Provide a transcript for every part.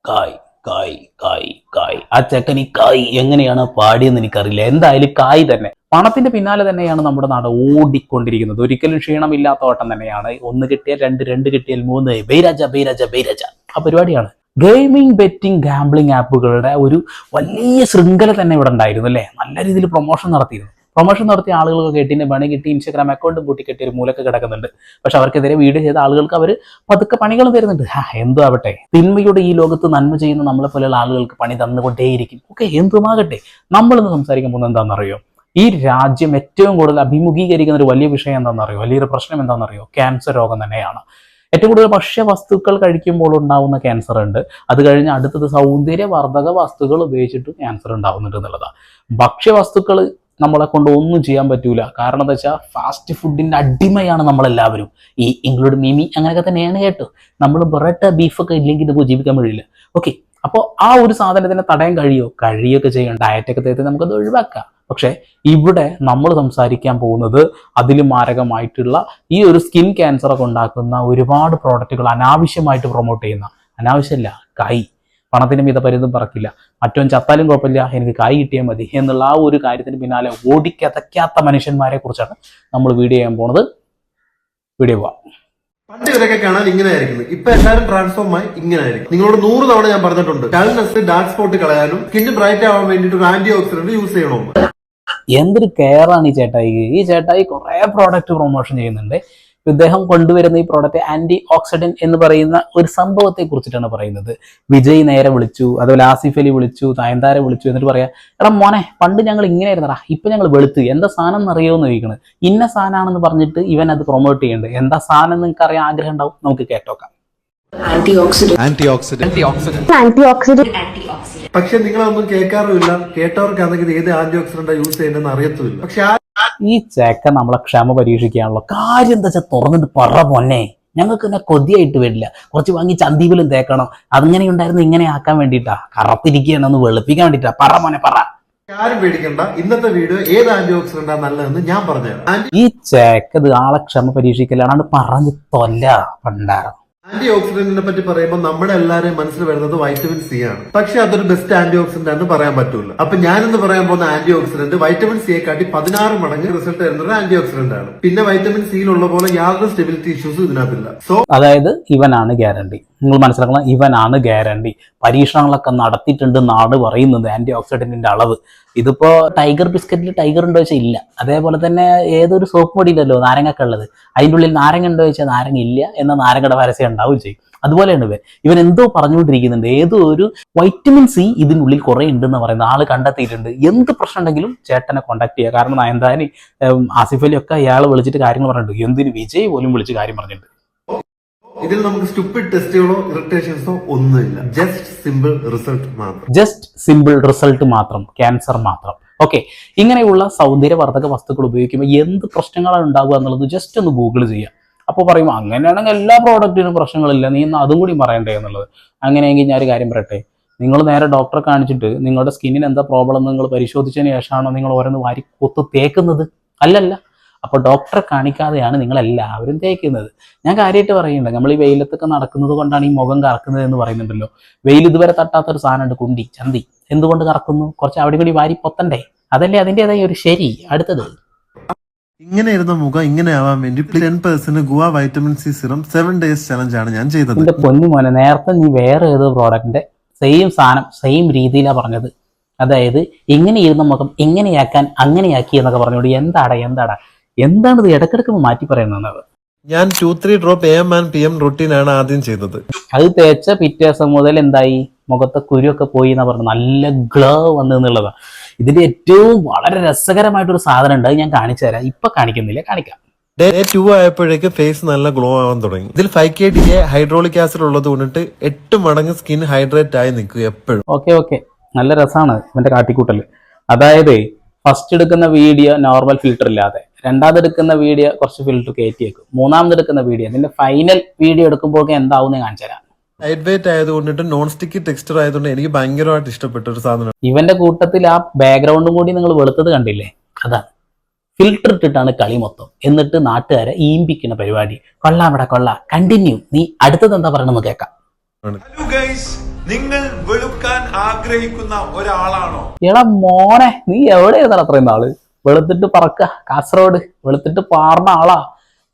കായ് കായ് കായ് കായ്. ആ ചെക്കൻ ഈ കായ് എങ്ങനെയാണ് പാടിയെന്ന് എനിക്കറിയില്ല. എന്തായാലും കായ് തന്നെ. പണത്തിന്റെ പിന്നാലെ തന്നെയാണ് നമ്മുടെ നാട് ഓടിക്കൊണ്ടിരിക്കുന്നത്. ഒരിക്കലും ക്ഷീണമില്ലാത്ത ഓട്ടം തന്നെയാണ്. ഒന്ന് കിട്ടിയാൽ രണ്ട്, രണ്ട് കിട്ടിയാൽ മൂന്ന്, ബൈരാജ ബൈരാജ ബൈരാജ ആ പരിപാടിയാണ്. ഗെയിമിംഗ്, ബെറ്റിംഗ്, ഗാംബ്ലിംഗ് ആപ്പുകളുടെ ഒരു വലിയ ശൃംഖല തന്നെ ഇവിടെ ഉണ്ടായിരുന്നു അല്ലേ. നല്ല രീതിയിൽ പ്രൊമോഷൻ നടത്തിയിരുന്നു. പ്രൊമോഷൻ നടത്തിയ ആളുകൾക്ക് എട്ടിന്റെ പണി കിട്ടി, ഇൻസ്റ്റാഗ്രാം അക്കൗണ്ടും കൂട്ടിക്കെട്ടി ഒരു മൂലക്ക് കിടക്കുന്നുണ്ട്. പക്ഷെ അവർക്കെതിരെ വീഡിയോ ചെയ്ത ആളുകൾക്ക് അവർ പതുക്കെ പണികളും തരുന്നുണ്ട്. എന്തോ ആവട്ടെ, തിന്മയുടെ ഈ ലോകത്ത് നന്മ ചെയ്യുന്ന നമ്മളെ പോലെയുള്ള ആളുകൾക്ക് പണി തന്നുകൊണ്ടേയിരിക്കും. ഓക്കെ, എന്തുമാകട്ടെ. നമ്മളിന്ന് സംസാരിക്കാൻ പോകുന്നത് എന്താണെന്നറിയോ? ഈ രാജ്യം ഏറ്റവും കൂടുതൽ അഭിമുഖീകരിക്കുന്ന ഒരു വലിയ വിഷയം എന്താണെന്നറിയോ? വലിയൊരു പ്രശ്നം എന്താണെന്നറിയോ? ക്യാൻസർ രോഗം തന്നെയാണ്. ഏറ്റവും കൂടുതൽ ഭക്ഷ്യവസ്തുക്കൾ കഴിക്കുമ്പോൾ ഉണ്ടാവുന്ന ക്യാൻസർ ഉണ്ട്. അത് കഴിഞ്ഞ് അടുത്തത് സൗന്ദര്യവർദ്ധക വസ്തുക്കൾ ഉപയോഗിച്ചിട്ട് ക്യാൻസർ ഉണ്ടാവുന്നുണ്ട് എന്നുള്ളതാണ്. ഭക്ഷ്യവസ്തുക്കൾ നമ്മളെ കൊണ്ട് ഒന്നും ചെയ്യാൻ പറ്റൂല. കാരണം എന്താ വെച്ചാൽ ഫാസ്റ്റ് ഫുഡിന്റെ അടിമയാണ് നമ്മളെല്ലാവരും. ഈ ഇൻക്ലൂഡ് മീമി അങ്ങനെയൊക്കെ തന്നെയാണ് കേട്ടോ. നമ്മൾ പൊറോട്ട ബീഫൊക്കെ ഇല്ലെങ്കിൽ നമുക്ക് ജീവിക്കാൻ കഴിയില്ല. ഓക്കെ, അപ്പോൾ ആ ഒരു സാധനത്തിനെ തടയാൻ കഴിയൊക്കെ ചെയ്യണം. ഡയറ്റൊക്കെ തേർത്ത് നമുക്കത് ഒഴിവാക്കാം. പക്ഷെ ഇവിടെ നമ്മൾ സംസാരിക്കാൻ പോകുന്നത് അതിലും മാരകമായിട്ടുള്ള ഈ ഒരു സ്കിൻ ക്യാൻസർ ഒക്കെ ഉണ്ടാക്കുന്ന ഒരുപാട് പ്രോഡക്റ്റുകൾ അനാവശ്യമായിട്ട് പ്രൊമോട്ട് ചെയ്യുന്ന, അനാവശ്യമല്ല, കായ്. പണത്തിന് മിതപരുതും പറക്കില്ല, മറ്റവൻ ചത്താലും കുഴപ്പമില്ല, എനിക്ക് കായ് കിട്ടിയാൽ മതി എന്നുള്ള ആ ഒരു കാര്യത്തിന് പിന്നാലെ ഓടിക്കതയ്ക്കാത്ത മനുഷ്യന്മാരെ കുറിച്ചാണ് നമ്മൾ വീഡിയോ ചെയ്യാൻ പോണത്. വീഡിയോ പോവാം. പണ്ട് ഇവരൊക്കെ കാണാൻ ഇങ്ങനെ ആയിരിക്കുന്നു. ഇപ്പൊ എല്ലാവരും ട്രാൻസ്ഫോം ആയി ഇങ്ങനെ ആയിരിക്കും. നിങ്ങളോട് 100 തവണ ഞാൻ പറഞ്ഞിട്ടുണ്ട്, ഡൾനെസ്, ഡാർക്ക് സ്പോട്ട് കളയാനും സ്കിൻ ബ്രൈറ്റ് ആവാൻ വേണ്ടിയിട്ട് ഒരു ആന്റി ഓക്സിഡന്റ് യൂസ് ചെയ്യണമെന്ന്. എന്തൊരു കെയറാണ് ഈ ചേട്ടായി. ഈ ചേട്ടായി കുറെ പ്രോഡക്റ്റ് പ്രൊമോഷൻ ചെയ്യുന്നുണ്ട്. ഇദ്ദേഹം കൊണ്ടുവരുന്ന ഈ പ്രോഡക്റ്റ് ആന്റി ഓക്സിഡന്റ് എന്ന് പറയുന്ന ഒരു സംഭവത്തെ കുറിച്ചിട്ടാണ് പറയുന്നത്. വിജയ് നേരെ വിളിച്ചു, അതുപോലെ ആസിഫ് അലി വിളിച്ചു, നയൻതാര വിളിച്ചു. എന്നിട്ട് പറയാ, എടാ മോനെ, പണ്ട് ഞങ്ങൾ ഇങ്ങനെ ആയിരുന്നടാ, ഇപ്പൊ ഞങ്ങൾ വെളുത്ത്. എന്താ സാധനം എന്നറിയോ എന്ന് ചോദിക്കണത്. ഇന്ന സാധനമാണെന്ന് പറഞ്ഞിട്ട് ഇവൻ അത് പ്രൊമോട്ട് ചെയ്യുന്നുണ്ട്. എന്താ സാധനം നിങ്ങൾക്ക് അറിയാൻ ആഗ്രഹം ഉണ്ടാവും. നമുക്ക് കേട്ടോക്കാം. പക്ഷെ നിങ്ങളൊന്നും കേൾക്കാറുമില്ല. കേട്ടവർക്കാണെങ്കിൽ ഏത് ആന്റി ഓക്സിഡന്റ് യൂസ് ചെയ്യേണ്ടതെന്ന് അറിയത്തുമില്ല. പക്ഷെ ഈ ചേക്ക നമ്മളെ ക്ഷമ പരീക്ഷിക്കാനുള്ള കാര്യം എന്താ വെച്ചാൽ തുറന്നിട്ട് പറ പൊന്നെ. ഞങ്ങൾക്ക് തന്നെ കൊതിയായിട്ട് വരില്ല. കുറച്ച് വാങ്ങി ചന്തീപിലും തേക്കണം. അതങ്ങനെ ഉണ്ടായിരുന്നു ഇങ്ങനെ ആക്കാൻ വേണ്ടിയിട്ടാ. കറത്തിരിക്കുകയാണെന്ന് വെളുപ്പിക്കാൻ വേണ്ടിയിട്ടാ. പറ മോനെ പറ. ആരും പേടിക്കണ്ട. ഇന്നത്തെ വീഡിയോ ഏത് ആന്റി ഓക്സിഡന്റാ നല്ലതെന്ന് ഞാൻ പറഞ്ഞുതരാം. ഈ ചേക്കത് ആളെ ക്ഷമ പരീക്ഷിക്കലാണ്. പറഞ്ഞു തൊല്ല പണ്ടാരം. ആന്റി ഓക്സിഡന്റിനെ പറ്റി പറയുമ്പോൾ നമ്മുടെ എല്ലാവരെയും മനസ്സിൽ വരുന്നത് വൈറ്റമിൻ സി ആണ്. പക്ഷെ അതൊരു ബെസ്റ്റ് ആന്റി ഓക്സിഡന്റ് ആണെന്ന് പറയാൻ പറ്റൂല. അപ്പൊ ഞാനിന്ന് പറയാൻ പോകുന്ന ആന്റി ഓക്സിഡന്റ് വൈറ്റമിൻ സിയെ കാട്ടി 16 മടങ്ങ് റിസൾട്ട് തരുന്ന ഒരു ആന്റി ഓക്സിഡന്റ് ആണ്. പിന്നെ വൈറ്റമിൻ സിയിലുള്ള പോലെ യാതൊരു സ്റ്റെബിലിറ്റി ഇഷ്യൂസും ഇതിനകത്തില്ല. അതായത് ഇവനാണ് ഗ്യാരണ്ടി. നിങ്ങൾ മനസ്സിലാക്കണം, ഇവനാണ് ഗ്യാരണ്ടി. പരീക്ഷണങ്ങളൊക്കെ നടത്തിയിട്ടുണ്ട് നാട് പറയുന്നത് ആന്റി ഓക്സിഡന്റിന്റെ അളവ്. ഇതിപ്പോ ടൈഗർ ബിസ്ക്കറ്റിൽ ടൈഗർ ഉണ്ടോ വെച്ചാൽ ഇല്ല. അതേപോലെ തന്നെ ഏതൊരു സോപ്പ് പൊടിയില്ലല്ലോ നാരങ്ങൊക്കെ ഉള്ളത്, അതിൻ്റെ ഉള്ളിൽ നാരങ്ങ ഉണ്ടോ വെച്ചാൽ നാരങ്ങ ഇല്ല എന്ന നാരങ്ങയുടെ പരസ്യം ഉണ്ടാവുകയും ചെയ്യും. അതുപോലെയാണ് ഇവൻ എന്തോ പറഞ്ഞുകൊണ്ടിരിക്കുന്നുണ്ട്. ഏതോ ഒരു വൈറ്റമിൻ സി ഇതിനുള്ളിൽ കുറെ ഉണ്ടെന്ന് പറയുന്നത് ആള് കണ്ടെത്തിയിട്ടുണ്ട്. എന്ത് പ്രശ്നം ഉണ്ടെങ്കിലും ചേട്ടനെ കോൺടാക്ട് ചെയ്യുക. കാരണം നയൻതാരയും ആസിഫ് അലി ഒക്കെ ഇയാളെ വിളിച്ചിട്ട് കാര്യങ്ങൾ പറഞ്ഞിട്ടുണ്ട്. എന്തിന് വിജയ് പോലും വിളിച്ച് കാര്യം പറഞ്ഞിട്ടുണ്ട്. ഇതിൽ നമുക്ക് സ്റ്റുപ്പിഡ് ടെസ്റ്റുകളോ ഇറിറ്റേഷൻസോ ഒന്നുമില്ല. ജസ്റ്റ് സിമ്പിൾ റിസൾട്ട് മാത്രം. ക്യാൻസർ മാത്രം. ഓക്കെ, ഇങ്ങനെയുള്ള സൗന്ദര്യവർദ്ധക വസ്തുക്കൾ ഉപയോഗിക്കുമ്പോൾ എന്ത് പ്രശ്നങ്ങളാണ് ഉണ്ടാവുക എന്നുള്ളത് ജസ്റ്റ് ഒന്ന് ഗൂഗിൾ ചെയ്യുക. അപ്പോൾ പറയും അങ്ങനെയാണെങ്കിൽ എല്ലാ പ്രോഡക്റ്റിനും പ്രശ്നങ്ങളില്ല, നീ ഇന്ന് അതും കൂടി പറയണ്ടേ എന്നുള്ളത്. അങ്ങനെയെങ്കിൽ ഞാൻ ഒരു കാര്യം പറയട്ടെ. നിങ്ങൾ നേരെ ഡോക്ടറെ കാണിച്ചിട്ട് നിങ്ങളുടെ സ്കിന്നിന് എന്താ പ്രോബ്ലം എന്ന് നിങ്ങൾ പരിശോധിച്ചതിന് ശേഷമാണോ നിങ്ങൾ ഓരോന്ന് വാരി കൊത്ത് തേക്കുന്നത്? അല്ലല്ല. അപ്പോൾ ഡോക്ടറെ കാണിക്കാതെയാണ് നിങ്ങളെല്ലാവരും തേക്കുന്നത്. ഞാൻ കാര്യമായിട്ട് പറയുന്നുണ്ട്, നമ്മൾ ഈ വെയിലത്തൊക്കെ നടക്കുന്നത് കൊണ്ടാണ് ഈ മുഖം കറക്കുന്നത് എന്ന് പറയുന്നുണ്ടല്ലോ. വെയിൽ ഇതുവരെ തട്ടാത്തൊരു സാധനമുണ്ട്, കുണ്ടി ചന്തി. എന്തുകൊണ്ട് കറക്കുന്നു? കുറച്ച് അവിടെ കൂടി വാരി പൊത്തണ്ടേ? അതല്ലേ അതിൻ്റെതായ ഒരു ശരി. അടുത്തത്, ഇങ്ങനെ ഇരുന്ന മുഖം ഇങ്ങനെ ആവാൻ വേണ്ടി 10% guava vitamin C serum 7 days challenge ആണ് ഞാൻ ചെയ്തത്. എന്റെ പൊന്നു മോനെ, നേരത്തെ നീ വേറെ ഏതോ പ്രോഡക്റ്റിന്റെ സെയിം സാധനം സെയിം രീതിയിലാണ് പറഞ്ഞത്. അതായത് ഇങ്ങനെ ഇരുന്ന മുഖം ഇങ്ങനെയാക്കാൻ അങ്ങനെയാക്കി എന്നൊക്കെ പറഞ്ഞോണ്ട് എന്താണിത് ഇടക്കിടക്ക് മാറ്റി പറയുന്നത്? ഞാൻ 2-3 drop AM and PM routine ആണ് ആദ്യം ചെയ്തത്. അത് തേച്ച പിറ്റേ ദിവസം മുതൽ എന്തായി? മുഖത്തെ കുരുവൊക്കെ പോയി എന്നാ പറഞ്ഞു. നല്ല ഗ്ലോ വന്നു എന്നുള്ളതാണ്. ഇതിന്റെ ഏറ്റവും വളരെ രസകരമായിട്ടൊരു സാധനം ഉണ്ട്. അത് ഞാൻ കാണിച്ചു തരാം. ഇപ്പൊ കാണിക്കുന്നില്ല, കാണിക്കാം. Day 2 ആയപ്പോഴേക്ക് ഫേസ് നല്ല ഗ്ലോ ആവാൻ തുടങ്ങി. ഇതിൽ 5KDA ഹൈഡ്രോളിക് ആസിഡ് ഉള്ളത് കൊണ്ടിട്ട് 8 മടങ്ങ് സ്കിൻ ഹൈഡ്രേറ്റ് ആയി നിൽക്കും എപ്പോഴും. ഓക്കെ, നല്ല രസമാണ് ഇവന്റെ കാട്ടിക്കൂട്ടല്. അതായത് ഫസ്റ്റ് എടുക്കുന്ന വീഡിയോ നോർമൽ ഫിൽറ്റർ ഇല്ലാതെ, രണ്ടാമത് എടുക്കുന്ന വീഡിയോ കുറച്ച് ഫിൽറ്റർ കയറ്റി വെക്കും, മൂന്നാമത് എടുക്കുന്ന വീഡിയോ അതിന്റെ ഫൈനൽ വീഡിയോ എടുക്കുമ്പോൾ എന്താവും കാണിച്ചു തരാം. ലൈറ്റ് വെയിറ്റ് ആയതുകൊണ്ടിട്ട് നോൺ സ്റ്റിക്കി ടെക്സ്ചർ ആയതുകൊണ്ട് എനിക്ക് ഭയങ്കരമായിട്ട് ഇഷ്ടപ്പെട്ട ഒരു സാധനം. ഇവന്റെ കൂട്ടത്തിൽ ആ ബാക്ക്ഗ്രൗണ്ടും കൂടി നിങ്ങൾ വെളുത്തത് കണ്ടില്ലേ? അതാണ് ഫിൽറ്റർ ഇട്ടിട്ടാണ് കളി മൊത്തം. എന്നിട്ട് നാട്ടുകാരെ ഈമ്പിക്കുന്ന പരിപാടി. കൊള്ളാം, കണ്ടിന്യൂ. നീ അടുത്തത് എന്താ പറയണമെന്ന് കേൾക്കാം. ഹലോ ഗൈസ്, നിങ്ങൾ വെളുക്കാൻ ആഗ്രഹിക്കുന്ന ഒരാളാണോ? എടാ മോനെ, നീ എവിടെയായിരുന്നു അത്രയും നാള്? വെളുത്തിട്ട് പറക്ക കാസർഗോഡ്, വെളുത്തിട്ട് പാർന്ന ആളാ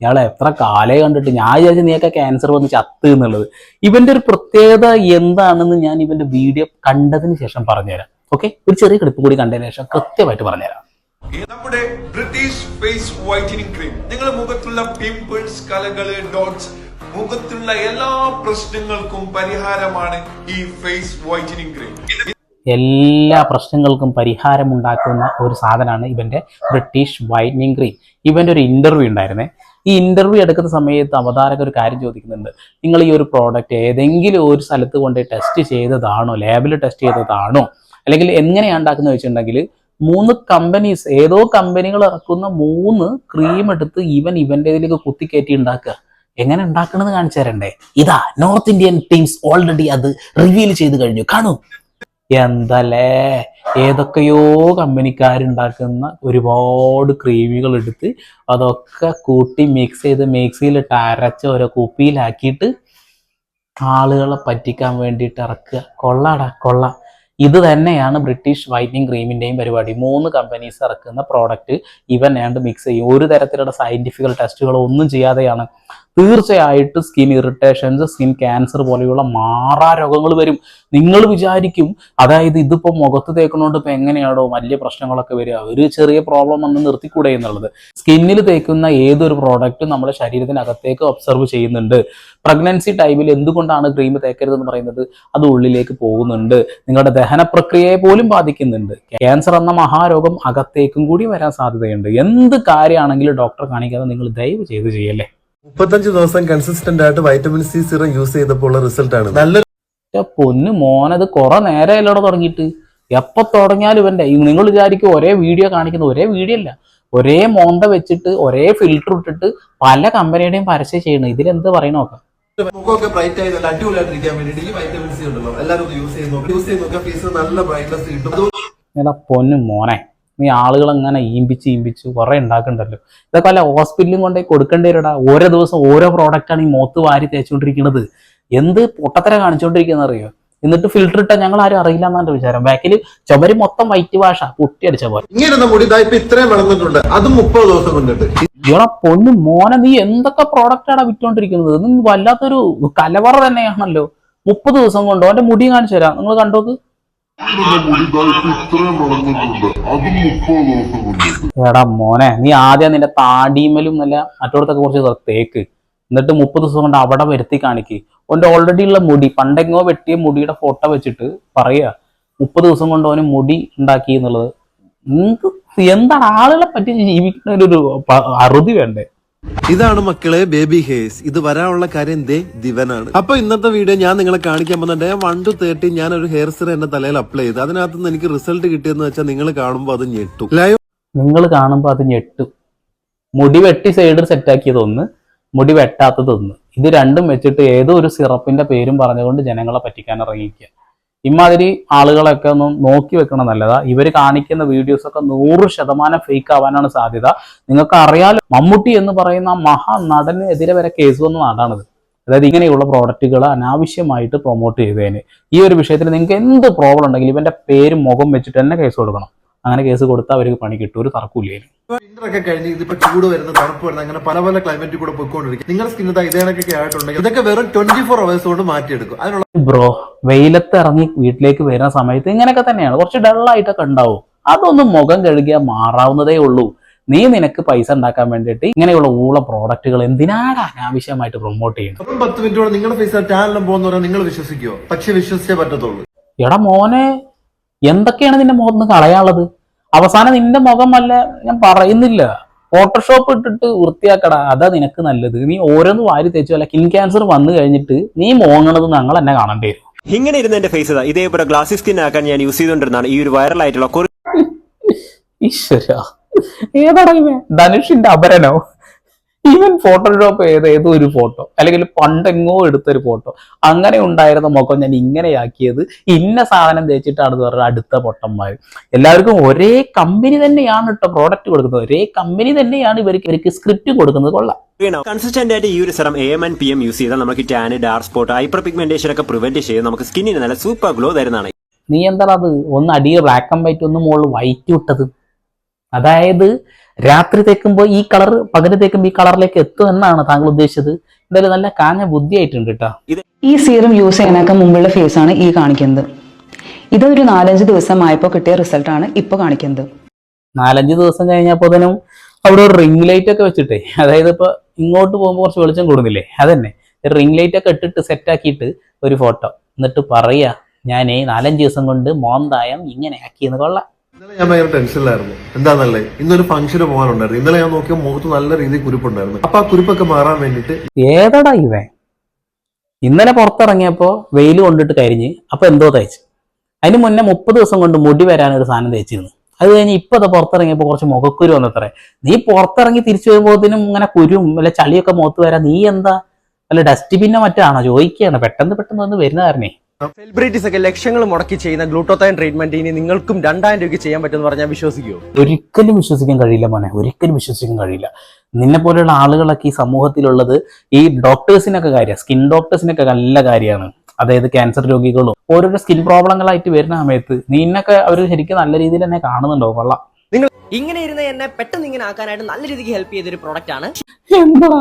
ഇയാളെ. എത്ര കാലേ കണ്ടിട്ട്. ഞാൻ വിചാരിച്ചു നീയൊക്കെ ക്യാൻസർ വന്ന് ചത്ത് എന്നുള്ളത്. ഇവന്റെ ഒരു പ്രത്യേകത എന്താണെന്ന് ഞാൻ ഇവന്റെ വീഡിയോ കണ്ടതിന് ശേഷം പറഞ്ഞുതരാം. ഓക്കെ, ഒരു ചെറിയ ക്ലിപ്പ് കൂടി കണ്ടതിന് ശേഷം കൃത്യമായിട്ട് പറഞ്ഞുതരാം. നമ്മുടെ ബ്രിട്ടീഷ് ഫേസ് വൈറ്റനിങ് ക്രീം നിങ്ങളുടെ മുഖത്തുള്ള പിമ്പിൾസ്, കലകള്, ഡോട്ട്സ്, മുഖത്തുള്ള എല്ലാ പ്രശ്നങ്ങൾക്കും പരിഹാരമാണ് ഈ ഫേസ് വൈറ്റനിങ് ക്രീം. എല്ലാ പ്രശ്നങ്ങൾക്കും പരിഹാരമുണ്ടാക്കുന്ന ഒരു സാധനമാണ് ഇവന്റെ ബ്രിട്ടീഷ് വൈറ്റനിങ് ക്രീം. ഇവന്റെ ഒരു ഇന്റർവ്യൂ ഉണ്ടായിരുന്നേ. ഈ ഇന്റർവ്യൂ എടുക്കുന്ന സമയത്ത് അവതാരകർ ഒരു കാര്യം ചോദിക്കുന്നുണ്ട്. നിങ്ങൾ ഈ ഒരു പ്രോഡക്റ്റ് ഏതെങ്കിലും ഒരു സ്ഥലത്ത് കൊണ്ട് ടെസ്റ്റ് ചെയ്തതാണോ, ലാബിൽ ടെസ്റ്റ് ചെയ്തതാണോ, അല്ലെങ്കിൽ എങ്ങനെയാണ് ഉണ്ടാക്കുന്നത് വെച്ചിട്ടുണ്ടെങ്കിൽ 3 കമ്പനീസ്, ഏതോ കമ്പനികൾ ഇറക്കുന്ന 3 ക്രീം എടുത്ത് ഇവന്റെ ഇതിലേക്ക് കുത്തിക്കയറ്റി ഉണ്ടാക്കുക. എങ്ങനെ ഉണ്ടാക്കണമെന്ന് കാണിച്ചു തരണ്ടേ? ഇതാ നോർത്ത് ഇന്ത്യൻ ടീംസ് ഓൾറെഡി അത് റിവീൽ ചെയ്ത് കഴിഞ്ഞു, കാണൂ. എന്തല്ലേ, ഏതൊക്കെയോ കമ്പനിക്കാരുണ്ടാക്കുന്ന ഒരുപാട് ക്രീമുകൾ എടുത്ത് അതൊക്കെ കൂട്ടി മിക്സ് ചെയ്ത് മിക്സിയിലിട്ട് അരച്ച് ഓരോ കുപ്പിയിലാക്കിയിട്ട് ആളുകളെ പറ്റിക്കാൻ വേണ്ടിയിട്ട് ഇറക്കുക. കൊള്ളാടാ കൊള്ള. ഇത് തന്നെയാണ് ബ്രിട്ടീഷ് വൈറ്റനിങ് ക്രീമിന്റെയും പരിപാടി. 3 കമ്പനീസ് ഇറക്കുന്ന പ്രോഡക്റ്റ് ഇവൻ ഏണ്ട് മിക്സ് ചെയ്യും. ഒരു തരത്തിലുള്ള സയന്റിഫിക്കൽ ടെസ്റ്റുകളോ ഒന്നും ചെയ്യാതെയാണ്. തീർച്ചയായിട്ടും സ്കിൻ ഇറിറ്റേഷൻസ്, സ്കിൻ ക്യാൻസർ പോലെയുള്ള മാറാ രോഗങ്ങൾ വരും. നിങ്ങൾ വിചാരിക്കും, അതായത് ഇതിപ്പോ മുഖത്ത് തേക്കുന്നതുകൊണ്ട് ഇപ്പൊ എങ്ങനെയാണോ വലിയ പ്രശ്നങ്ങളൊക്കെ വരിക, ഒരു ചെറിയ പ്രോബ്ലം വന്ന് നിർത്തിക്കൂടെ എന്നുള്ളത്. സ്കിന്നിൽ തേക്കുന്ന ഏതൊരു പ്രോഡക്റ്റും നമ്മുടെ ശരീരത്തിനകത്തേക്ക് ഒബ്സർവ് ചെയ്യുന്നുണ്ട്. പ്രഗ്നൻസി ടൈമിൽ എന്തുകൊണ്ടാണ് ക്രീം തേക്കരുതെന്ന് പറയുന്നത്? അത് ഉള്ളിലേക്ക് പോകുന്നുണ്ട്, നിങ്ങളുടെ ദഹന പ്രക്രിയയെ പോലും ബാധിക്കുന്നുണ്ട്. ക്യാൻസർ എന്ന മഹാരോഗം അകത്തേക്കും കൂടി വരാൻ സാധ്യതയുണ്ട്. എന്ത് കാര്യമാണെങ്കിലും ഡോക്ടറെ കാണിക്കാതെ നിങ്ങൾ ദയവ് ചെയ്ത് ചെയ്യല്ലേ. 35 ദിവസം കൺസിസ്റ്റന്റ് ആയിട്ട് വൈറ്റമിൻ സി സിറം യൂസ് ചെയ്തപ്പോൾ ഉള്ള റിസൾട്ട് ആണ്. നല്ല പൊന്നു മോനത് കുറെ നേരമല്ലോടെ തുടങ്ങിയിട്ട്. എപ്പോ തുടങ്ങിയാലും ഇവന്റെ, നിങ്ങൾ വിചാരിക്കും ഒരേ വീഡിയോ കാണിക്കുന്ന, ഒരേ വീഡിയോ അല്ല, ഒരേ മോന്ത വെച്ചിട്ട് ഒരേ ഫിൽറ്റർ ഇട്ടിട്ട് പല കമ്പനിയുടെയും പരസ്യം ചെയ്യണം. ഇതിലെന്ത് പറയണ നോക്കാം. മുഖമൊക്കെ ബ്രൈറ്റ് ആയി നല്ല അടിപൊളിയായിട്ടിരിക്കാൻ വേണ്ടിയിട്ട് ഈ വൈറ്റമിൻ സി ഉണ്ടല്ലോ, എല്ലാവരും യൂസ് ചെയ്ത് നോക്കുക. ഫേസ് നല്ല ബ്രൈറ്റ്നസ് കിട്ടും. എടാ പൊന്നു മോനെ, നീ ആളുകൾ അങ്ങനെ ഈമ്പിച്ച് കുറെ ഉണ്ടാക്കണ്ടല്ലോ. ഇതൊക്കെ അല്ല ഹോസ്പിറ്റലും കൊണ്ടേ കൊടുക്കേണ്ടി വരടാ. ഓരോ ദിവസം ഓരോ പ്രോഡക്റ്റാണ് ഈ മുഖത്ത് വാരി തേച്ചുകൊണ്ടിരിക്കുന്നത്. എന്ത് പൊട്ടത്തര കാണിച്ചുകൊണ്ടിരിക്കുന്ന അറിയോ? എന്നിട്ട് ഫിൽറ്റർ ഇട്ടാൽ ഞങ്ങൾ ആരും അറിയില്ല എന്നാണ് വിചാരം. ബാക്കിൽ ചുമര് മൊത്തം വൈറ്റ് വാഷ പൊട്ടി അടിച്ച പോലെ. ഇങ്ങനെ മുടി ഇപ്പൊ ഇത്രയും വളർന്നിട്ടുണ്ട്, അതും 30 ദിവസം കൊണ്ടിട്ട്. ഇവിടെ പൊന്നു മോനെ, നീ എന്തൊക്കെ പ്രോഡക്റ്റാണ് വിറ്റോണ്ടിരിക്കുന്നത്? നീ വല്ലാത്തൊരു കലവറ തന്നെയാണല്ലോ. 30 ദിവസം കൊണ്ടോ? അവന്റെ മുടി കാണിച്ചു തരാം, നിങ്ങൾ കണ്ടോക്ക്. എടാ മോനെ, നീ ആദ്യം നിന്റെ താടിമലും നല്ല മറ്റോടത്തൊക്കെ കുറച്ച് തേക്ക്, എന്നിട്ട് 30 ദിവസം കൊണ്ട് അവിടെ വരുത്തി കാണിക്ക്. ഓന്റെ ഓൾറെഡി ഉള്ള മുടി, പണ്ടെങ്ങോ വെട്ടിയ മുടിയുടെ ഫോട്ടോ വെച്ചിട്ട് പറയുക 30 ദിവസം കൊണ്ട് അവന് മുടി ഉണ്ടാക്കി എന്നുള്ളത്. നിങ്ങൾക്ക് എന്താണ് ആളുകളെ പറ്റി ജീവിക്കുന്നതിനൊരു അറുതി വേണ്ടേ? ഇതാണ് മക്കളെ ബേബി ഹെയർസ്. ഇത് വരാനുള്ള കാര്യം ദിവനാണ്. അപ്പൊ ഇന്നത്തെ വീഡിയോ ഞാൻ നിങ്ങളെ കാണിക്കാൻ പോകുന്നുണ്ട്. 1 to 30 ഞാൻ ഒരു ഹെയർ സിറം എന്റെ തലയിൽ അപ്ലൈ ചെയ്തു. അതിനകത്ത് നിന്ന് എനിക്ക് റിസൾട്ട് കിട്ടിയെന്ന് വെച്ചാൽ നിങ്ങൾ കാണുമ്പോൾ അത് ഞെട്ടും. നിങ്ങൾ കാണുമ്പോൾ അത് ഞെട്ടും. മുടി വെട്ടി സൈഡ് സെറ്റാക്കിയതൊന്ന്, മുടി വെട്ടാത്തതൊന്ന്. ഇത് രണ്ടും വെച്ചിട്ട് ഏതോ ഒരു സിറപ്പിന്റെ പേരും പറഞ്ഞുകൊണ്ട് ജനങ്ങളെ പറ്റിക്കാൻ ഇറങ്ങിക്കുക. ഇമാതിരി ആളുകളൊക്കെ ഒന്ന് നോക്കി വെക്കണം നല്ലതാ. ഇവർ കാണിക്കുന്ന വീഡിയോസ് ഒക്കെ 100% ഫേക്ക് ആവാനാണ് സാധ്യത. നിങ്ങൾക്ക് അറിയാലോ, മമ്മൂട്ടി എന്ന് പറയുന്ന മഹാനടനെതിരെ വരെ കേസ് വന്ന നാടാണിത്. അതായത് ഇങ്ങനെയുള്ള പ്രോഡക്റ്റുകൾ അനാവശ്യമായിട്ട് പ്രൊമോട്ട് ചെയ്തതിന്. ഈ ഒരു വിഷയത്തിൽ നിങ്ങൾക്ക് എന്ത് പ്രോബ്ലം ഉണ്ടെങ്കിലും ഇവന്റെ പേരും മുഖം വെച്ചിട്ട് തന്നെ കേസ് കൊടുക്കണം. അങ്ങനെ കേസ് കൊടുത്താൽ അവർക്ക് പണി കിട്ടും, ഒരു തർക്കമില്ല. വിന്ററൊക്കെ കഴിഞ്ഞ് ഇതിപ്പോ ചൂട് വരുന്ന, തണുപ്പ് വരുന്ന, അങ്ങനെ പല പല ക്ലൈമറ്റിൽ കൂടെ പോയിക്കൊണ്ടിരിക്കും. നിങ്ങളുടെ സ്കിന്നിൽ ഇതേണൊക്കെ ആയിട്ടുണ്ടെങ്കിൽ ഇതൊക്കെ വെറും 24 hours കൊണ്ട് മാറ്റിയെടുക്കും. അതിനുള്ള ബ്രോ, വെയിലത്ത് ഇറങ്ങി വീട്ടിലേക്ക് വരുന്ന സമയത്ത് ഇങ്ങനെയൊക്കെ തന്നെയാണ്, കുറച്ച് ഡള്ളായിട്ടൊക്കെ ഉണ്ടാവും. അതൊന്നും മുഖം കഴുകിയാൽ മാറാവുന്നതേ ഉള്ളൂ. നീ നിനക്ക് പൈസ ഉണ്ടാക്കാൻ വേണ്ടിയിട്ട് ഇങ്ങനെയുള്ള ഊള പ്രോഡക്റ്റുകൾ എന്തിനാണ് അനാവശ്യമായിട്ട് പ്രൊമോട്ട് ചെയ്യുന്നത്? 10 മിനിറ്റോടെ നിങ്ങളുടെ ഫേസ് ടാനെല്ലാം പോകുന്ന പറഞ്ഞാൽ നിങ്ങൾ വിശ്വസിക്കുമോ? പക്ഷെ വിശ്വസിച്ചേ പറ്റത്തുള്ളൂ. എടാ മോനെ, എന്തൊക്കെയാണ് നിന്റെ മുഖത്ത് കളയാനുള്ളത്? അവസാനം നിന്റെ മുഖമല്ല ഞാൻ പറയുന്നില്ല, ഫോട്ടോഷോപ്പ് ഇട്ടിട്ട് വൃത്തിയാക്കടാ, അതാ നിനക്ക് നല്ലത്. നീ ഓരോന്ന് വാരി തേച്ചു അല്ല, സ്കിൻ ക്യാൻസർ വന്നു കഴിഞ്ഞിട്ട് നീ മോങ്ങണത് ഞങ്ങൾ എന്നെ കാണേണ്ടി വരും. ഇങ്ങനെ ഇരുന്ന എന്റെ ഫേസ് ഇതേപോലെ ഗ്ലാസി സ്കിൻ ആക്കാൻ ഞാൻ യൂസ് ചെയ്തുകൊണ്ടിരുന്നതാണ് ഈ ഒരു വൈറൽ ആയിട്ടുള്ള ഈശ്വര, ഏതാടാ ഇവൻ? ധനുഷിന്റെ അപരനോ? ഈവൻ ഫോട്ടോഷോപ്പ് ഏതോ ഒരു ഫോട്ടോ അല്ലെങ്കിൽ പണ്ടെങ്ങോ എടുത്തൊരു ഫോട്ടോ അങ്ങനെ ഉണ്ടായിരുന്ന മുഖം ഞാൻ ഇങ്ങനെയാക്കിയത് ഇന്ന സാധനം തേച്ചിട്ടാണ് പറഞ്ഞ അടുത്ത പൊട്ടന്മാർ. എല്ലാവർക്കും ഒരേ കമ്പനി തന്നെയാണ് കേട്ടോ പ്രോഡക്റ്റ് കൊടുക്കുന്നത്, ഒരേ കമ്പനി തന്നെയാണ് ഇവർക്ക് സ്ക്രിപ്റ്റ് കൊടുക്കുന്നത്. കൊള്ളാം. കൺസിസ്റ്റന്റ് ആയിട്ട് ഈ ഒരു serum AM and PM use ചെയ്താൽ നമുക്ക് tan, dark spot, hyper pigmentation ഒക്കെ പ്രിവെന്റ് ചെയ്ത് നമുക്ക് സ്കിന്നിന് നല്ല സൂപ്പർ ഗ്ലോ തരുന്നതാണ്. നീ എന്താണ് അത് ഒന്ന് അടിയിൽ ബ്ലാക്ക് ആൻഡ് വൈറ്റ് ഒന്ന് മുകളിൽ വൈറ്റ് ഇട്ടത്? അതായത് രാത്രി തേക്കുമ്പോൾ ഈ കളർ പകല് തേക്കുമ്പോൾ ഈ കളറിലേക്ക് എത്തും എന്നാണ് താങ്കൾ ഉദ്ദേശിച്ചത്? എന്തായാലും നല്ല കാഞ്ഞ ബുദ്ധിയായിട്ടുണ്ട് കേട്ടോ. ഈ സീറം യൂസ് ചെയ്യാനൊക്കെ മുമ്പുള്ള ഫേസ് ആണ് ഈ കാണിക്കുന്നത്. ഇതൊരു 4-5 ദിവസമായപ്പോൾ കിട്ടിയ റിസൾട്ടാണ് ഇപ്പോൾ കാണിക്കുന്നത്. 4-5 ദിവസം കഴിഞ്ഞപ്പോഴത്തേനും അവിടെ ഒരു റിംഗ് ലൈറ്റ് ഒക്കെ വെച്ചിട്ടേ, അതായത് ഇപ്പൊ ഇങ്ങോട്ട് പോകുമ്പോൾ കുറച്ച് വെളിച്ചം കൂടുന്നില്ലേ, അതന്നെ റിംഗ് ലൈറ്റ് ഒക്കെ ഇട്ടിട്ട് സെറ്റാക്കിയിട്ട് ഒരു ഫോട്ടോ, എന്നിട്ട് പറയാ ഞാനേ 4-5 ദിവസം കൊണ്ട് മോന്തായം ഇങ്ങനെ ആക്കിയെന്ന്. കൊള്ളാം. ഇന്നലെ ഞാൻ ഭയങ്കര ടെൻഷനിലായിരുന്നു. എന്താന്നല്ലേ, ഇന്നൊരു ഫംഗ്ഷന് പോകാനുണ്ടായിരുന്നു. ഇന്നലെ ഞാൻ നോക്കിയ മുഖത്ത് നല്ല രീതിയിൽ കുരുപ്പുണ്ടായിരുന്നു. അപ്പൊ ആ കുരുപ്പൊക്കെ മാറാൻ വേണ്ടിട്ട് ഏതടാ ഇവൻ ഇന്നലെ പുറത്തിറങ്ങിയപ്പോ വെയിൽ കൊണ്ടിട്ട് കരിഞ്ഞ് അപ്പൊ എന്തോ തേച്ച്, അതിന് മുന്നേ 30 ദിവസം കൊണ്ട് മുടി വരാനൊരു സാധനം തേച്ചിരുന്നു. അത് കഴിഞ്ഞ് ഇപ്പൊ അത് പുറത്തിറങ്ങിയപ്പോ കുറച്ച് മുഖക്കുരു വന്നത്രേ. നീ പുറത്തിറങ്ങി തിരിച്ചു വരുമ്പോഴത്തേനും ഇങ്ങനെ കുരും അല്ല ചളിയൊക്കെ മുഖത്ത് വരാൻ നീ എന്താ അല്ല ഡസ്റ്റ്ബിന്നോ മറ്റാണോ ചോദിക്കുകയാണ്. പെട്ടെന്ന് വന്ന് വരുന്ന കാരണേ. സെലിബ്രിറ്റീസ് ഒക്കെ ലക്ഷങ്ങൾ മുടക്കി ചെയ്യുന്ന ഗ്ലൂട്ടോത്തൈൻ ട്രീറ്റ്മെന്റ് ഇനി നിങ്ങൾക്കും 2000 രൂപയ്ക്ക് ചെയ്യാൻ പറ്റുമെന്ന് പറഞ്ഞാൽ വിശ്വസിക്കുമോ? ഒരിക്കലും വിശ്വസിക്കാൻ കഴിയില്ല മോനെ, ഒരിക്കലും വിശ്വസിക്കാൻ കഴിയില്ല. നിന്നെ പോലെയുള്ള ആളുകളൊക്കെ ഈ സമൂഹത്തിലുള്ളത് ഈ ഡോക്ടേഴ്സിനൊക്കെ കാര്യം, സ്കിൻ ഡോക്ടേഴ്സിനൊക്കെ നല്ല കാര്യമാണ്. അതായത് ക്യാൻസർ രോഗികളും ഓരോരോ സ്കിൻ പ്രോബ്ലങ്ങളായിട്ട് വരുന്ന സമയത്ത് നിന്നൊക്കെ അവർ ശരിക്കും നല്ല രീതിയിൽ തന്നെ കാണുന്നുണ്ടോ? കൊള്ളാം. നിങ്ങൾ ഇങ്ങനെ ഇരുന്ന് എന്നെ പെട്ടെന്ന് ഇങ്ങനെ ആക്കാനായിട്ട് നല്ല രീതിക്ക് ഹെൽപ്പ് ചെയ്തൊരു പ്രോഡക്റ്റ് ആണ്. എന്താ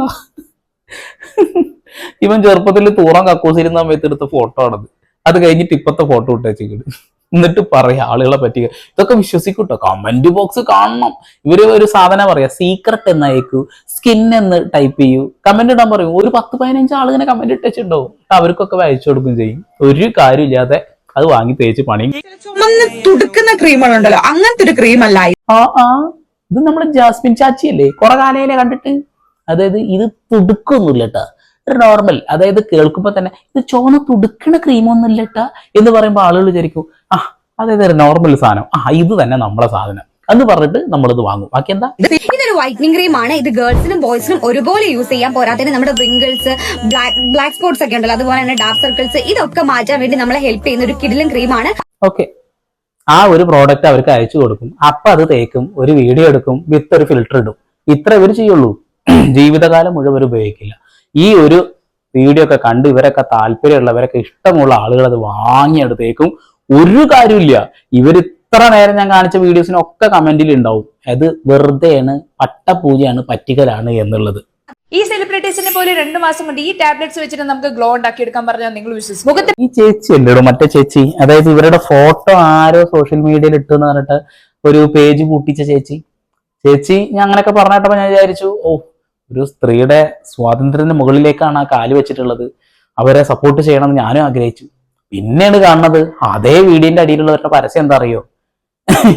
ഇവൻ ചെറുപ്പത്തിൽ തൂറാൻ കക്കൂസിരുന്ന സമയത്ത് എടുത്ത ഫോട്ടോ ആണത്. അത് കഴിഞ്ഞിട്ട് ഇപ്പത്തെ ഫോട്ടോ ഇട്ടേച്ചിട്ട് എന്നിട്ട് പറയാ ആളുകളെ പറ്റി. ഇതൊക്കെ വിശ്വസിക്കൂട്ടോ. കമന്റ് ബോക്സ് കാണണം. ഇവര് ഒരു സാധനം പറയാ സീക്രട്ട് എന്നയക്കൂ, സ്കിൻ എന്ന് ടൈപ്പ് ചെയ്യൂ, കമന്റ് ഇടാൻ പറയും. ഒരു 10-15 ആളിങ്ങനെ കമന്റ് ഇട്ടുണ്ടാവും. അവർക്കൊക്കെ അയച്ചു കൊടുക്കും ചെയ്യും. ഒരു കാര്യമില്ലാതെ അത് വാങ്ങി തേച്ച് പണി. തുടുക്കുന്ന ക്രീമുകളുണ്ടല്ലോ, അങ്ങനത്തെ ഒരു ക്രീം അല്ല. ഇത് നമ്മുടെ ജാസ്മിൻ ചാച്ചിയല്ലേ കുറെ കാലയിലെ കണ്ടിട്ട്. അതായത് ഇത് തുടുക്കൊന്നുമില്ല കേട്ടാ, നോർമൽ. അതായത് കേൾക്കുമ്പോ തന്നെ ഇത് ചോന തുടുക്കണ ക്രീമൊന്നും ഇല്ലട്ടാ എന്ന് പറയുമ്പോൾ ആളുകൾ വിചാരിക്കും അതായത് നോർമൽ സാധനം, ഇത് തന്നെ നമ്മളെ സാധനം എന്ന് പറഞ്ഞിട്ട് നമ്മളിത് വാങ്ങും. ബാക്കി എന്താ? ഇതൊരു വൈറ്റനിങ് ക്രീം ആണ്. ഇത് ഗേൾസിനും ബോയ്സിനും ഒരുപോലെ യൂസ് ചെയ്യാൻ. പോരാത്തതിന് നമ്മുടെ റിങ്കിൾസ്, ബ്ലാക്ക് സ്പോട്ട്സ് ഒക്കെ ഉണ്ടല്ലോ, അതുപോലെ തന്നെ ഡാർക്ക് സർക്കിൾസ്, ഇതൊക്കെ മാറ്റാൻ വേണ്ടി നമ്മളെ ഹെൽപ്പ് ചെയ്യുന്ന ഒരു കിടിലൻ ക്രീമാണ്. ഓക്കെ, ആ ഒരു പ്രോഡക്റ്റ് അവർക്ക് അയച്ചു കൊടുക്കും. അപ്പൊ അത് തേക്കും, ഒരു വീഡിയോ എടുക്കും, വിത്ത് ഒരു ഫിൽറ്റർ ഇടും. ഇത്ര ഇവർ ചെയ്യുള്ളൂ. ജീവിതകാലം മുഴുവൻ ഉപയോഗിക്കില്ല. ഈ ഒരു വീഡിയോ ഒക്കെ കണ്ട് ഇവരൊക്കെ താല്പര്യമുള്ളവരൊക്കെ ഇഷ്ടമുള്ള ആളുകൾ അത് വാങ്ങിയെടുത്തേക്കും. ഒരു കാര്യമില്ല. ഇവർ ഇത്ര നേരം ഞാൻ കാണിച്ച വീഡിയോസിനൊക്കെ കമന്റിൽ ഉണ്ടാവും അത് വെറുതെയാണ്, പട്ടപൂജയാണ്, പറ്റിക്കലാണ് എന്നുള്ളത്. ഈ സെലിബ്രിറ്റീസിനെ പോലെ 2 മാസം കൊണ്ട് ഈ ടാബ്ലറ്റ്സ് വെച്ചിട്ട് നമുക്ക് ഗ്ലോ ഉണ്ടാക്കി എടുക്കാൻ പറഞ്ഞാൽ നിങ്ങൾ വിശ്വസിക്കും? ഈ ചേച്ചി അല്ലേടോ മറ്റേ ചേച്ചി, അതായത് ഇവരുടെ ഫോട്ടോ ആരോ സോഷ്യൽ മീഡിയയിൽ ഇട്ടെന്ന് പറഞ്ഞിട്ട് ഒരു പേജ് പൂട്ടിച്ച ചേച്ചി. ഞാൻ അങ്ങനെയൊക്കെ പറഞ്ഞിട്ടപ്പോ ഞാൻ വിചാരിച്ചു ഒരു സ്ത്രീയുടെ സ്വാതന്ത്ര്യത്തിന് മുകളിലേക്കാണ് ആ കാല് വെച്ചിട്ടുള്ളത്, അവരെ സപ്പോർട്ട് ചെയ്യണമെന്ന് ഞാനും ആഗ്രഹിച്ചു. പിന്നെയാണ് കാണുന്നത് അതേ വീഡിയോന്റെ അടിയിലുള്ളവരുടെ പരസ്യം എന്താ അറിയോ?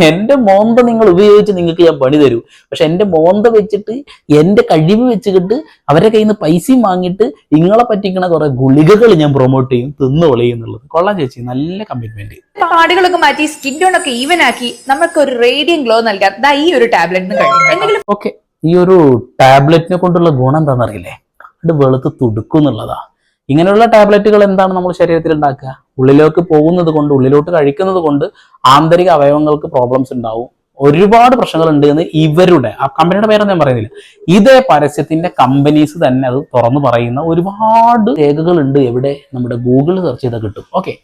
എന്റെ മോന്ത നിങ്ങൾ ഉപയോഗിച്ച് നിങ്ങൾക്ക് ഞാൻ പണി തരൂ, പക്ഷെ എന്റെ മോന്ത വെച്ചിട്ട് എന്റെ കഴിവ് വെച്ചിട്ട് അവരുടെ കയ്യിൽ നിന്ന് പൈസയും വാങ്ങിയിട്ട് നിങ്ങളെ പറ്റിക്കണ കുറെ ഗുളികകൾ ഞാൻ പ്രൊമോട്ട് ചെയ്യും, തിന്നുകൊളയും എന്നുള്ളത്. കൊള്ളാം ചേച്ചി, നല്ല കമ്മിറ്റ്മെന്റ്. പാടുകളൊക്കെ മാറ്റി സ്കിൻ ടോൺ ഒക്കെ ഈവൻ ആക്കി നമുക്ക് ഒരു റേഡിയൻ ഗ്ലോ നൽകാൻ ഈ ഒരു ടാബ്ലറ്റിന് കഴിയും. ഓക്കെ, ഈ ഒരു ടാബ്ലറ്റിനെ കൊണ്ടുള്ള ഗുണം എന്താണെന്നറിയില്ലേ? അത് വെളുത്ത് തുടുക്കും എന്നുള്ളതാ. ഇങ്ങനെയുള്ള ടാബ്ലറ്റുകൾ എന്താണ് നമ്മൾ ശരീരത്തിൽ ഉണ്ടാക്കുക? ഉള്ളിലേക്ക് പോകുന്നത് കൊണ്ട്, ഉള്ളിലോട്ട് കഴിക്കുന്നത് കൊണ്ട് ആന്തരിക അവയവങ്ങൾക്ക് പ്രോബ്ലംസ് ഉണ്ടാവും. ഒരുപാട് പ്രശ്നങ്ങളുണ്ട് എന്ന് ഇവരുടെ ആ കമ്പനിയുടെ പേരൊന്നും ഞാൻ പറയുന്നില്ല, ഇതേ പരസ്യത്തിന്റെ കമ്പനീസ് തന്നെ അത് തുറന്നു പറയുന്ന ഒരുപാട് രേഖകളുണ്ട്. എവിടെ? നമ്മുടെ ഗൂഗിൾ സെർച്ച് ചെയ്താൽ കിട്ടും. ഓക്കെ,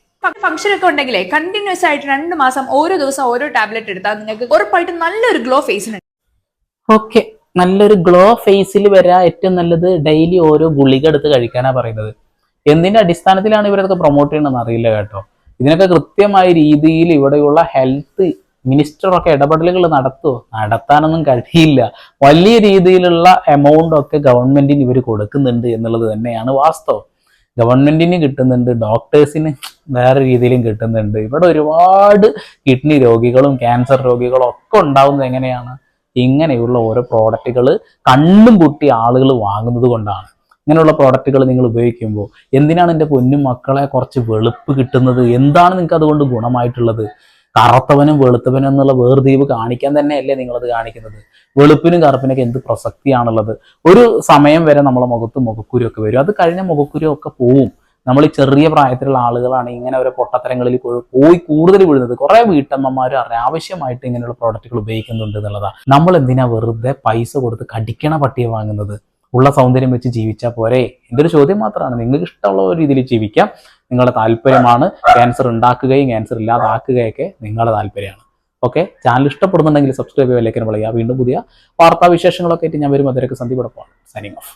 ഫംഗ്ഷൻ ഒക്കെ ഉണ്ടെങ്കിലേ കണ്ടിന്യൂസ് ആയിട്ട് 2 മാസം ഓരോ ദിവസം ഓരോ ടാബ്ലറ്റ് എടുത്താൽ നിങ്ങൾക്ക് ഉറപ്പായിട്ട് നല്ലൊരു ഗ്ലോ ഫേസിന്. ഓക്കെ, നല്ലൊരു ഗ്ലോ ഫേസിൽ വരാൻ ഏറ്റവും നല്ലത് ഡെയിലി ഓരോ ഗുളിക എടുത്ത് കഴിക്കാനാണ് പറയുന്നത്. എന്തിന്റെ അടിസ്ഥാനത്തിലാണ് ഇവരൊക്കെ പ്രൊമോട്ട് ചെയ്യണമെന്ന് അറിയില്ല കേട്ടോ. ഇതിനൊക്കെ കൃത്യമായ രീതിയിൽ ഇവിടെയുള്ള ഹെൽത്ത് മിനിസ്റ്ററൊക്കെ ഇടപെടലുകൾ നടത്താനൊന്നും കഴിയില്ല. വലിയ രീതിയിലുള്ള എമൗണ്ട് ഒക്കെ ഗവൺമെന്റിന് ഇവർ കൊടുക്കുന്നുണ്ട് എന്നുള്ളത് തന്നെയാണ് വാസ്തവം. ഗവൺമെന്റിന് കിട്ടുന്നുണ്ട്, ഡോക്ടേഴ്സിന് വേറെ രീതിയിലും കിട്ടുന്നുണ്ട്. ഇവിടെ ഒരുപാട് കിഡ്നി രോഗികളും ക്യാൻസർ രോഗികളും ഒക്കെ ഉണ്ടാവുന്നത് എങ്ങനെയാണ്? ഇങ്ങനെയുള്ള ഓരോ പ്രോഡക്റ്റുകൾ കണ്ണും പൂട്ടി ആളുകൾ വാങ്ങുന്നത് കൊണ്ടാണ്. ഇങ്ങനെയുള്ള പ്രോഡക്റ്റുകൾ നിങ്ങൾ ഉപയോഗിക്കുമ്പോൾ എന്തിനാണ് എൻ്റെ പൊന്നും മക്കളെ കുറച്ച് വെളുപ്പ് കിട്ടുന്നത്? എന്താണ് നിങ്ങൾക്ക് അതുകൊണ്ട് ഗുണമായിട്ടുള്ളത്? കറുത്തവനും വെളുത്തവനും എന്നുള്ള വേർതിരിവ് കാണിക്കാൻ തന്നെയല്ലേ നിങ്ങളത് കാണിക്കുന്നത്? വെളുപ്പിനും കറുപ്പിനൊക്കെ എന്ത് പ്രസക്തിയാണുള്ളത്? ഒരു സമയം വരെ നമ്മളെ മുഖത്ത് മുഖക്കുരു ഒക്കെ വരും, അത് കഴിഞ്ഞ മുഖക്കുരു ഒക്കെ പോവും. നമ്മൾ ഈ ചെറിയ പ്രായത്തിലുള്ള ആളുകളാണ് ഇങ്ങനെ ഓരോ പൊട്ടത്തരങ്ങളിൽ പോയി കൂടുതൽ വീഴുന്നത്. കുറെ വീട്ടമ്മമാർ അനാവശ്യമായിട്ട് ഇങ്ങനെയുള്ള പ്രോഡക്റ്റുകൾ ഉപയോഗിക്കുന്നുണ്ട് എന്നുള്ളതാണ്. നമ്മൾ എന്തിനാ വെറുതെ പൈസ കൊടുത്ത് കടിക്കണ പട്ടിയെ വാങ്ങുന്നത്? ഉള്ള സൗന്ദര്യം വെച്ച് ജീവിച്ചാൽ പോരെ? എൻ്റെ ഒരു ചോദ്യം മാത്രമാണ്. നിങ്ങൾക്ക് ഇഷ്ടമുള്ള ഒരു രീതിയിൽ ജീവിക്കാം, നിങ്ങളുടെ താല്പര്യമാണ്. ക്യാൻസർ ഉണ്ടാക്കുകയും ക്യാൻസർ ഇല്ലാതാക്കുകയൊക്കെ നിങ്ങളുടെ താല്പര്യമാണ്. ഓക്കെ, ചാനൽ ഇഷ്ടപ്പെടുന്നുണ്ടെങ്കിൽ സബ്സ്ക്രൈബ് ചെയ്യുക, ലൈക്ക് ചെയ്യുക. വീണ്ടും പുതിയ വാർത്താവിശേഷങ്ങളൊക്കെ ആയിട്ട് ഞാൻ വരും. അതിലേക്ക് സന്ദീപ് സൈനിങ് ഓഫ്.